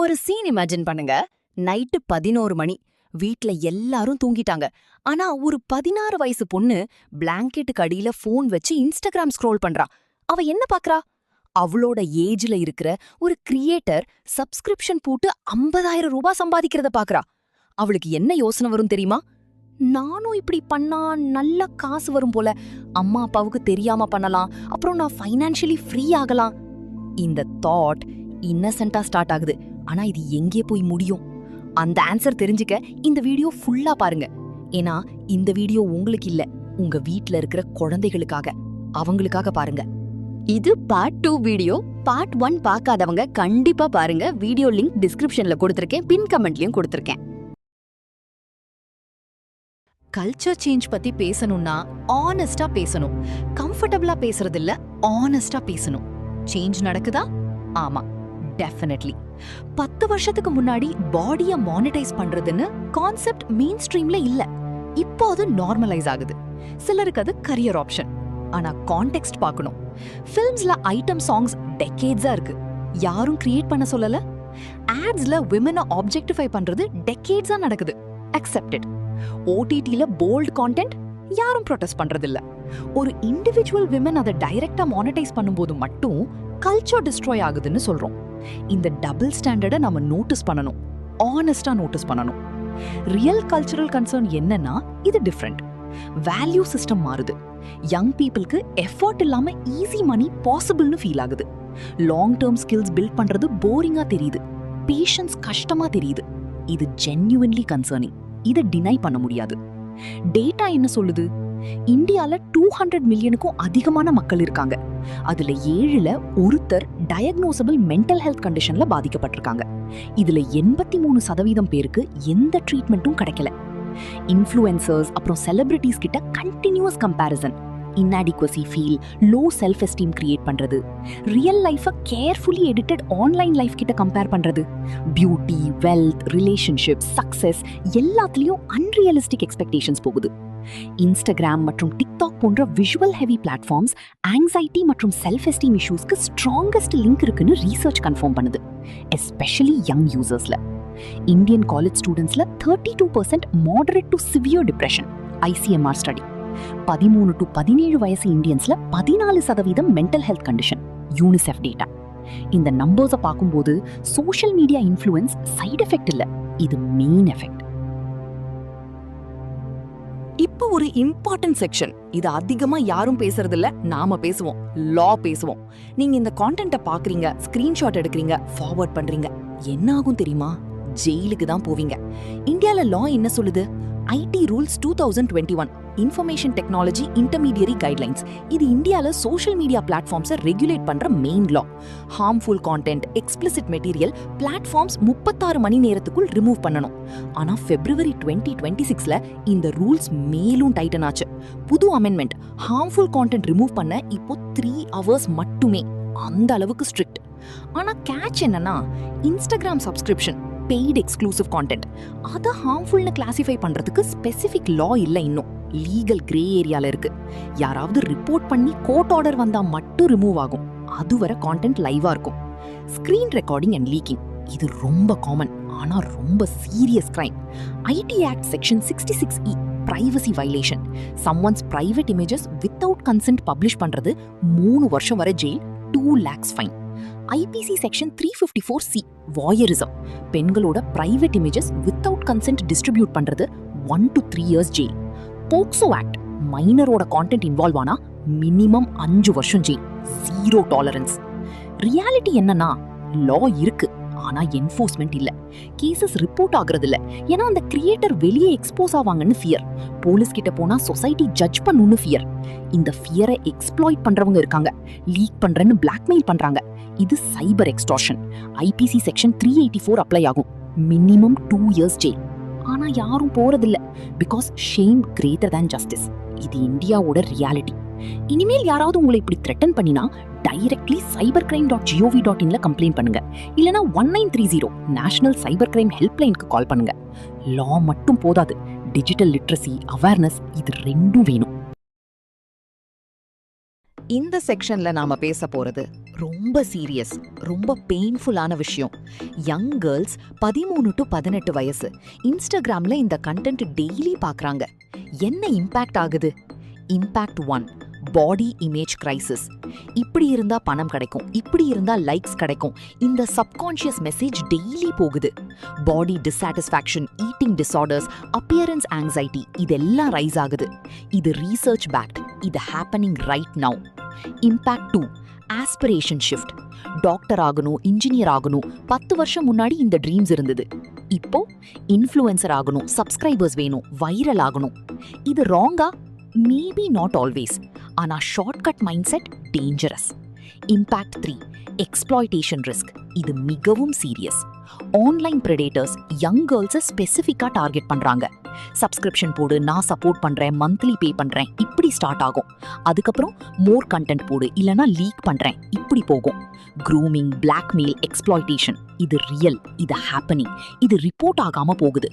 ஒரு scene imagine பண்ணுங்க. Night 11 மணி. வீட்ல எல்லாரும் தூங்கிட்டாங்க. ஆனா ஒரு 16 வயசு பொண்ணு பிளாங்கெட்டுக்கு அடியில போன் வச்சு இன்ஸ்டாகிராம் ஸ்க்ரோல் பண்றா. அவ என்ன பாக்குறா? அவளோட ஏஜ்ல இருக்கிற ஒரு கிரியேட்டர் சப்ஸ்கிரிப்ஷன் போட்டு 50,000 ரூபாய் சம்பாதிக்கிறத பாக்குறா. அவளுக்கு என்ன யோசனை வரும் தெரியுமா? நானும் இப்படி பண்ணா நல்ல காசு வரும் போல. அம்மா அப்பாவுக்கு தெரியாம பண்ணலாம். அப்புறம் நான் ஃபைனான்ஷியலி ஃப்ரீ ஆகலாம். இந்த தாட் இன்னசென்ட்டா ஸ்டார்ட் ஆகுது. ஆனா இது எங்கே போய் முடியும்? அந்த ஆன்சர் தெரிஞ்சுக்க இந்த வீடியோ ஃபுல்லா பாருங்க. ஏன்னா இந்த வீடியோ உங்களுக்கு இல்ல, உங்க வீட்ல இருக்கிற குழந்தைகளுக்காக, அவங்களுக்காக பாருங்க. இது பார்ட் 2 வீடியோ. பார்ட் 1 பார்க்காதவங்க கண்டிப்பா பாருங்க. வீடியோ லிங்க் டிஸ்கிரிப்ஷன்ல கொடுத்திருக்கேன், பின் கமெண்ட்லயும் கொடுத்திருக்கேன். கல்ச்சர் சேஞ்ச் பத்தி பேசணும்னா ஆனஸ்டா பேசணும். கம்ஃபர்டபிளா பேசுறது இல்ல, ஆனஸ்டா பேசணும். சேஞ்ச் நடக்குதா? ஆமா, டெஃபினெட்லி. 10 வருஷத்துக்கு முன்னாடி பாடிய மானிடைஸ் பண்றதுன்னு கான்செப்ட் மெயின் ஸ்ட்ரீம்ல இல்ல. இப்போ அது நார்மலைஸ் ஆகுது. சிலருக்கு அது கரியர் ஆப்ஷன். ஆனா கான்டெக்ஸ்ட் பார்க்கணும். ஃபிலிம்ஸ்ல ஐட்டம் சாங்ஸ் டெக்கேட்ஸா இருக்கு. யாரும் கிரியேட் பண்ண சொல்லல. ஆட்ஸ்ல விமனை ஆப்ஜெக்டிஃபை பண்றது டெக்கேட்ஸா நடக்குது. அக்செப்டட். ஓடிடில போல்ட் கான்டென்ட் யாரும் ப்ரொடெஸ்ட் பண்றது இல்ல. ஒரு இண்டிவிஜுவல் விமன் அதை டைரக்டா மானிடைஸ் பண்ணும்போது மட்டும் கல்ச்சர் டிஸ்ட்ராய் ஆகுதுன்னு சொல்றோம். இந்த டபுள் ஸ்டாண்டர்டை நம்ம நோட்டீஸ் பண்ணணும். ஆனஸ்டா நோட்டீஸ் பண்ணணும். ரியல் கல்ச்சரல் கன்சர்ன் என்னன்னா இது டிஃபரெண்ட். வேல்யூ சிஸ்டம் மாறுது. யங் பீப்புளுக்கு எஃபர்ட் இல்லாம ஈஸி மணி பாசிபிள்னு ஃபீல் ஆகுது. லாங் டேர்ம் ஸ்கில்ஸ் பில்ட் பண்றது போரிங்கா தெரியுது. பேஷன்ஸ் கஷ்டமா தெரியுது. இது ஜென்யூன்லி கன்சர்னிங். இதை டினை பண்ண முடியாது. டேட்டா என்ன சொல்லுது? இந்தியால 200 மில்லியனுக்கும் அதிகமான மக்கள் இருக்காங்க. அதுல 7ல் ஒருத்தர் டயக்னோசபிள் மென்டல் ஹெல்த் கண்டிஷன்ல பாதிக்கப்பட்டிருக்காங்க. இதுல 83% பேருக்கு எந்த ட்ரீட்மெண்ட்டும் கிடைக்கல. இன்ஃப்ளூயன்சர்ஸ் அப்புறம் செலிபிரிட்டிஸ் கிட்ட continuous comparison, inadequacy feel, low self esteem create பண்றது, ரியல் லைஃபை கேர்ஃபுல்லி எடிட்டட் ஆன்லைன் லைஃப் கிட்ட கம்பேர் பண்றது, பியூட்டி, வெல்த், ரிலேஷன்ஷிப், சக்சஸ் எல்லாத்துலயும் அன்ரியலிஸ்டிக் எக்ஸ்பெக்டேஷன்ஸ் போகுது. இன்ஸ்டாகிராம் மற்றும் டிக்டாக் போன்ற விஷுவல் ஹெவி பிளாட்ஃபார்ம்ஸ் ஆங்ஸைட்டி மற்றும் செல்ஃப் எஸ்டீம் இஷ்யூஸ்க்கு ஸ்ட்ராங்கஸ்ட் லிங்க் இருக்குன்னு ரீசர்ச் கன்ஃபார்ம் பண்ணுது, எஸ்பெஷலி யங் யூசர்ஸ்ல. இந்தியன் காலேஜ் ஸ்டூடெண்ட்ஸ்ல 32% moderate to severe depression, ICMR study. 13 to 17 வயசு இந்தியன்ஸ்ல 14% mental health condition, UNICEF data. இந்த நம்பர்ஸை பார்க்கும்போது social media influence side effect இல்ல, இது மெயின் எஃபெக்ட். இப்போ ஒரு இம்பார்ட்டன்ட் செக்ஷன். இது அதிகமா யாரும் பேசுறது இல்ல, நாம பேசுவோம். லா பேசுவோம். நீங்க இந்த கான்டென்ட்டை பாக்குறீங்க, ஸ்கிரீன்ஷாட் எடுக்கிறீங்க, ஃபார்வர்ட் பண்றீங்க. என்ன ஆகும் தெரியுமா? ஜெயிலுக்கு தான் போவீங்க. இந்தியால லா என்ன சொல்லுது? IT rules 2021, information technology intermediary guidelines. இது இந்தியால சோஷியல் மீடியா பிளாட்ஃபார்ம்ஸை ரெகுலேட் பண்ற main law. Harmful content, explicit material platforms 36 மணி நேரத்துக்குள் ரிமூவ் பண்ணணும். ஆனா February 2026ல இந்த ரூல்ஸ் மேலும் டைட்டன் ஆச்சு. புது அமெண்ட்மெண்ட் ஹார்ம்ஃபுல் கான்டென்ட் ரிமூவ் பண்ண இப்போ 3 hours மட்டுமே. அந்த அளவுக்கு ஸ்ட்ரிக்ட். ஆனா கேட்ச் என்னன்னா, Instagram subscription paid exclusive content அதை ஹார்ம்ஃபுல்னு கிளாசிஃபை பண்றதுக்கு ஸ்பெசிஃபிக் லா இல்ல. இன்னும் லீகல் கிரே ஏரியால இருக்கு. யாராவது ரிப்போர்ட் பண்ணி கோர்ட் ஆர்டர் வந்தா மட்டும் ரிமூவ் ஆகும். அதுவரை கான்டென்ட் லைவா இருக்கும். ஸ்கிரீன் ரெக்கார்டிங் அண்ட் லீக்கிங் இது ரொம்ப காமன், ஆனா ரொம்ப serious crime. IT act section 66E privacy violation. Someone's private images without consent publish பண்றது 3 வருஷம் வரை jail, 2 lakhs fine. IPC section 354C voyeurism. பெண்களோட private images without consent distribute பண்றது 1 to 3 years jail. POCSO act மைனரோட content involve ஆனா minimum 5 வருஷம் jail, 0 tolerance. Reality என்னன்னா, லா இருக்கு, ஆனா என்ஃபோர்ஸ்மெண்ட் இல்ல. கேசஸ் ரிப்போர்ட் ஆகுறது இல்ல. ஏன்னா அந்த கிரியேட்டர் வெளியே எக்ஸ்போஸ் ஆவாங்கன்னு ஃபியர். போலீஸ் கிட்ட போனா சொசைட்டி ஜட்ஜ் பண்ணுன்னு ஃபியர். இந்த ஃபியரை எக்ஸ்ப்ளாய்ட் பண்றவங்க இருக்காங்க. லீக் பண்றேன்னு பிளாக்மெயில் பண்றாங்க. இது சைபர் எக்ஸ்டார்ஷன். IPC செக்ஷன் 384 அப்ளை ஆகும். Minimum 2 years jail. ஆனா யாரும் போறதில்ல. Because shame greater than justice. இது இந்தியாவோட ரியாலிட்டி. இனிமேல் யாராவது உங்களை இப்படி த்ரெட்டன் பண்ணினா டைரக்ட்லி cybercrime.gov.in கம்ப்ளைண்ட் பண்ணுங்க. இல்லனா 1930 நேஷனல் சைபர் கிரைம் ஹெல்ப்லைனுக்கு கால் பண்ணுங்க. லா மட்டும் போதாது, டிஜிட்டல் லிட்ரஸி, அவேர்னஸ் இது ரெண்டும் வேணும். இந்த செக்ஷன்ல நாம பேச போறது ரொம்ப சீரியஸ், ரொம்ப பெயின்ஃபுல்லான விஷயம். யங் கேர்ள்ஸ் 13 to 18 வயசு இன்ஸ்டாகிராம்ல இந்த கண்டென்ட் டெய்லி பார்க்கறாங்க. என்ன இம்பாக்ட் ஆகுது? இம்பாக்ட் 1, பாடி இமேஜ் கிரைசிஸ். இப்படி இருந்தா பணம் கிடைக்கும், இப்படி இருந்தா லைக்ஸ் கிடைக்கும், இந்த சப்கான்ஷியஸ் மெசேஜ் டெய்லி போகுது. Body dissatisfaction, eating disorders, appearance anxiety இதெல்லாம் ரைஸ் ஆகுது. இது ரீசர்ச் பேக்ட், இது happening right now. Impact 2, aspiration shift. Doctor ஆகணும், இன்ஜினியர் ஆகணும். 10 வருஷம் முன்னாடி இந்த ட்ரீம்ஸ் இருந்தது. இப்போ இன்ஃப்ளூயன்சர் ஆகணும், சப்ஸ்கிரைபர்ஸ் வேணும், வைரல் ஆகணும். இது ராங்கா? Maybe not always. ஆனா shortcut mind set dangerous. Impact 3, exploitation risk. இது மிகவும் சீரியஸ். ஆன்லைன் பிரெடேட்டர்ஸ் யங் கேர்ள்ஸை ஸ்பெசிஃபிக்கா டார்கெட் பண்றாங்க. சப்ஸ்கிரிப்ஷன் போடு, நான் சப்போர்ட் பண்றேன், மந்த்லி பே பண்றேன், இப்படி ஸ்டார்ட் ஆகும். அதுக்கப்புறம் மோர் கண்டென்ட் போடு, இல்லனா லீக் பண்றேன், இப்படி போகும். க்ரூமிங், பிளாக்மெயில், எக்ஸ்ப்ளாய்டேஷன் இது ரியல், இது ஹேப்பனிங், இது ரிப்போர்ட் ஆகாம போகுது.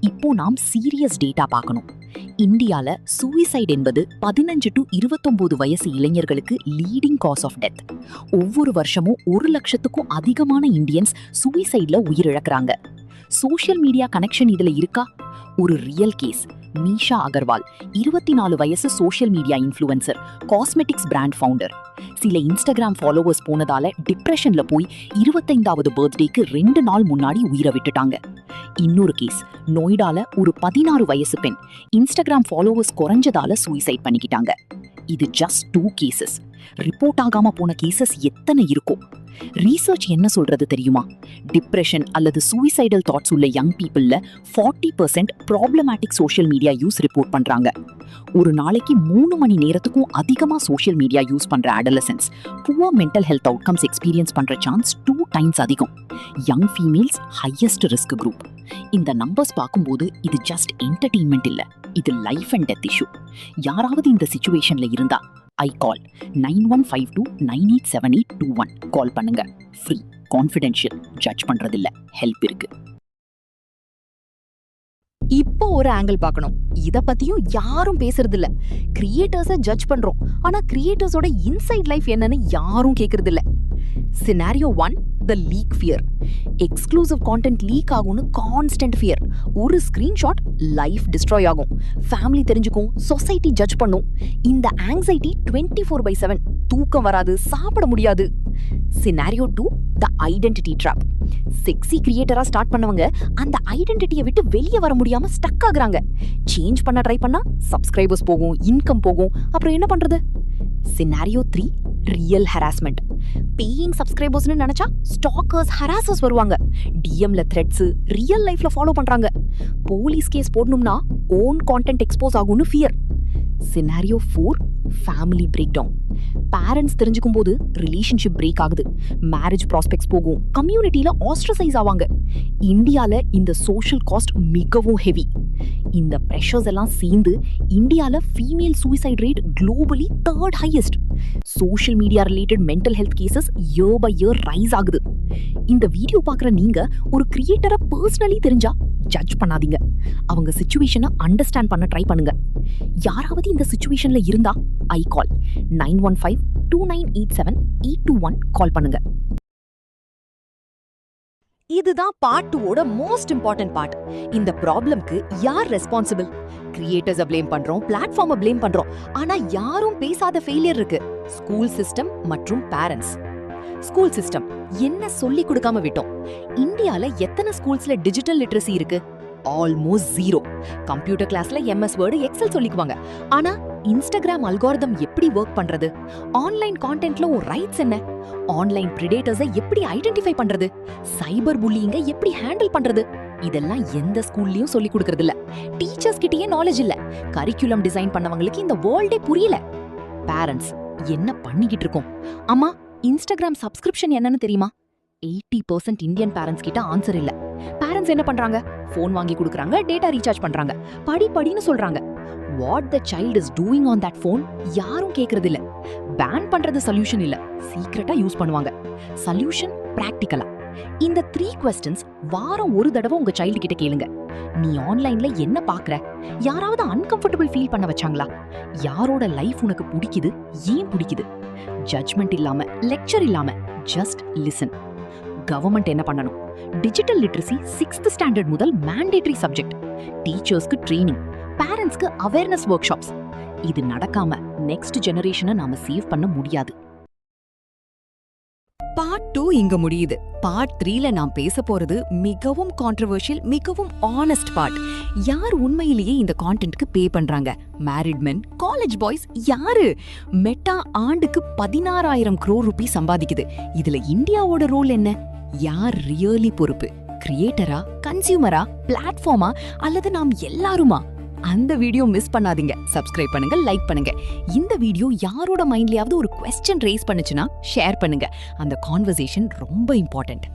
இப்போ நாம் சீரியஸ் டேட்டா பார்க்கணும். இந்தியால சூசைட் என்பது 15 to 29 வயசு இளைஞர்களுக்கு லீடிங் காஸ் ஆஃப் டெத். ஒவ்வொரு வருஷமும் 1 லட்சத்துக்கும் அதிகமான இந்தியன்ஸ் சூசைட்ல உயிரிழக்கிறாங்க. சோஷியல் மீடியா கனெக்ஷன் இதுல இருக்கா? ஒரு ரியல் கேஸ். மீஷா அகர்வால் 24 வயசு social media influencer, cosmetics brand founder. சில இன்ஸ்டாகிராம் ஃபாலோவர்ஸ் போனதால டிப்ரெஷன்ல போய் 25வது பர்த்டேக்கு 2 நாள் முன்னாடி உயிரை விட்டுட்டாங்க. இன்னொரு கேஸ், நொய்டால ஒரு 16 வயசு பெண் இன்ஸ்டாகிராம் ஃபாலோவர்ஸ் குறைஞ்சதால சூசைட் பண்ணிக்கிட்டாங்க. இது ஜஸ்ட் 2 கேசஸ். ரிப்போர்ட் ஆகாம போன கேசஸ் எத்தனை இருக்கும்? ரீசர்ச் என்ன சொல்றது தெரியுமா? டிப்ரெஷன் அல்லது சூசைடல் தாட்ஸ் உள்ள யங் பீப்புள்ல 40% problematic social media use report பண்றாங்க. ஒரு நாளைக்கு 3 மணி நேரத்துக்கும் அதிகமா சோஷியல் மீடியா யூஸ் பண்ற adolescents poor mental health outcomes experience பண்ற சான்ஸ் 2 times அதிகம். Young females highest risk group. இந்த நம்பர்ஸ் பார்க்கும்போது இது ஜஸ்ட் என்டர்டெயின்மெண்ட் இல்ல, இது லைஃப் அண்ட் டெத் இஷ்யூ. யாராவது இந்த சிச்சுவேஷன்ல இருந்தா ஐ கால் 9152987821 கால் பண்ணுங்க. ஃப்ரீ, கான்ஃபிடென்ஷியல், ஜட்ஜ் பண்றதில்ல, ஹெல்ப் இருக்கு. இப்போ ஒரு ஆங்கிள் பார்க்கணும். இத பத்தியும் யாரும் பேசுறது இல்ல. கிரியேட்டர்ஸை ஜட்ஜ் பண்றோம், ஆனா கிரியேட்டர்ஸோட இன்சைட் லைஃப் என்னன்னு யாரும் கேக்குறது இல்ல. Scenario 1, the leak fear. Exclusive content leak ஆகும்னு கான்ஸ்டன்ட் ஃபியர். ஒரு ஸ்கிரீன்ஷாட் லைஃப் டிஸ்ட்ராய் ஆகும், ஃபேமிலி தெரிஞ்சுக்கும், சொசைட்டி ஜட்ஜ் பண்ணும். இந்த ஆங்ஸைட்டி 24/7. தூக்கம் வராது, சாப்பிட முடியாது. Scenario 2, the identity trap. Sexy கிரியேட்டரா ஸ்டார்ட் பண்ணவங்க அந்த ஐடென்டிட்டியை விட்டு வெளியே வர முடியாம ஸ்டக் ஆகுறாங்க. சேஞ்ச் பண்ண ட்ரை பண்ணா சப்ஸ்கிரைபர்ஸ் போகும், இன்கம் போகும். அப்புறம் என்ன பண்றது? Scenario 3, real harassment. பேயிங் சப்ஸ்கிரைபர்ஸ்னு நினைச்சா ஸ்டாக்கர்ஸ், ஹராசர்ஸ் வருவாங்க. டிஎம்ல த்ரெட்ஸ், ரியல் லைஃப்ல ஃபாலோ பண்றாங்க. போலீஸ் கேஸ் போடணும்னா ஓன் கான்டென்ட் எக்ஸ்போஸ் ஆகும்னு fear. Scenario 4, family break down. Parents தெரிஞ்சுக்கும் போது ரிலேஷன்ஷிப் பிரேக் ஆகுது, மேரேஜ் ப்ராஸ்பெக்ட்ஸ் போகும், கம்யூனிட்டியில ஆஸ்ட்ரசைஸ் ஆவாங்க. இந்தியால இந்த சோஷியல் காஸ்ட் மிகவும் ஹெவி. இந்த ப்ரெஷர்ஸ் எல்லாம் சேர்ந்து இந்தியால female suicide rate globally 3rd highest. Social media related mental health cases year by year rice ஆகுது. இந்த வீடியோ பார்க்குற நீங்க ஒரு கிரியேட்டரை பர்சனலி தெரிஞ்சா ஜட்ஜ் பண்ணாதீங்க. அவங்க சிச்சுவேஷனை அண்டர்ஸ்டாண்ட் பண்ண ட்ரை பண்ணுங்க. யாராவது இந்த சிச்சுவேஷன்ல இருந்தா ஐ கால் 9152987821 கால் பண்ணுங்க. இதுதான் பார்ட் 2ஓட மோஸ்ட் இம்பார்ட்டன்ட் பார்ட். இந்த ப்ராப்ளம்க்கு யார் ரெஸ்பான்சிபிள்? கிரியேட்டர்ஸை ப்ளேம் பண்றோம், பிளாட்ஃபார்மை ப்ளேம் பண்றோம். ஆனா யாரும் பேசாத ஃபெயிலியர் இருக்கு. ஸ்கூல் சிஸ்டம் மற்றும் பேரண்ட்ஸ். ஸ்கூல் சிஸ்டம் என்ன சொல்லி கொடுக்காம விட்டோம்? இந்தியால எத்தனை ஸ்கூல்ஸ்ல டிஜிட்டல் லிட்ரஸி இருக்கு? ஆல்மோஸ்ட் 0. கம்ப்யூட்டர் கிளாஸ்ல MS வேர்டு, எக்ஸல் சொல்லிக்குவாங்க. ஆனா இன்ஸ்டாகிராம் அல்காரிதம் எப்படி ஒர்க் பண்றது? ஆன்லைன் கான்டென்ட்ல ஒரு ரைட்ஸ் என்ன? ஆன்லைன் பிரெடேட்டர்ஸை எப்படி ஐடென்டிஃபை பண்றது? சைபர் புல்லிங்கை எப்படி ஹேண்டில் பண்றது? இதெல்லாம் எந்த ஸ்கூல்லயும் சொல்லி கொடுக்கறது இல்ல. டீச்சர்ஸ் கிட்டயே நாலேஜ் இல்ல. கரிக்குலம் டிசைன் பண்ணவங்களுக்கு இந்த வேர்ல்டே புரியல. பேரண்ட்ஸ் என்ன பண்ணிக்கிட்டு இருக்கோம்? அம்மா, இன்ஸ்டாகிராம் சப்ஸ்கிரிப்ஷன் என்னன்னு தெரியுமா? 80% இந்தியன் பேரண்ட்ஸ் கிட்ட ஆன்சர் இல்ல. பேரண்ட்ஸ் என்ன பண்றாங்க? போன் வாங்கி கொடுக்கறாங்க, டேட்டா ரீசார்ஜ் பண்றாங்க, படின்னு சொல்றாங்க. What the child is doing on that phone யாரும் கேக்குறது இல்ல. பேன் பண்றது சொல்யூஷன் இல்ல, சீக்ரெட்டா யூஸ் பண்ணுவாங்க. சொல்யூஷன் பிராக்டிகலா. இந்த 3 கொஸ்டின்ஸ் வாரம் ஒரு தடவை உங்க சைல்டு கிட்ட கேளுங்க. நீ ஆன்லைன்ல என்ன பாக்குற? யாராவது அன்கம்ஃபர்டபிள் ஃபீல் பண்ண வச்சாங்களா? யாரோட லைஃப் உனக்கு பிடிக்குது? ஏன் பிடிக்குது? ஜட்ஜ்மெண்ட் இல்லாம, லெக்சர் இல்லாம, ஜஸ்ட் லிசன். கவர்மெண்ட் என்ன பண்ணணும்? டிஜிட்டல் லிட்ரஸி 6th ஸ்டாண்டர்ட் முதல் மேண்டேட்டரி சப்ஜெக்ட். டீச்சர்ஸ்க்கு ட்ரெய்னிங், பேரண்ட்ஸ்க்கு அவேர்னஸ் ஒர்க் ஷாப்ஸ். இது நடக்காம நெக்ஸ்ட் ஜெனரேஷனை நாம சேவ் பண்ண முடியாது. பார்ட் 2 இங்க முடியுது. பார்ட் 3ல நாம் பேச போறது மிகவும் கான்ட்ரோவர்ஷியல், மிகவும் ஆனஸ்ட் பார்ட். யார் உண்மையிலேயே இந்த கான்டென்ட்க்கு பே பண்றாங்க? மேரிட் மென், காலேஜ் பாய்ஸ், யாரு? மெட்டா ஆண்டுக்கு 16,000 crore ரூபீஸ் சம்பாதிக்குது. இதுல இந்தியாவோட ரோல் என்ன? யார் ரியலி பொறுப்பு? கிரியேட்டரா, கன்சியூமரா, பிளாட்ஃபார்மா, அல்லது நாம் எல்லாருமா? அந்த வீடியோ மிஸ் பண்ணாதீங்க. சப்ஸ்கிரைப் பண்ணுங்க, லைக் பண்ணுங்க. இந்த வீடியோ யாரோட மைண்ட்லயாவது ஒரு क्वेश्चन ரேஸ் பண்ணுச்சுன்னா ஷேர் பண்ணுங்க. அந்த கான்வர்சேஷன் ரொம்ப இம்பார்ட்டன்ட்.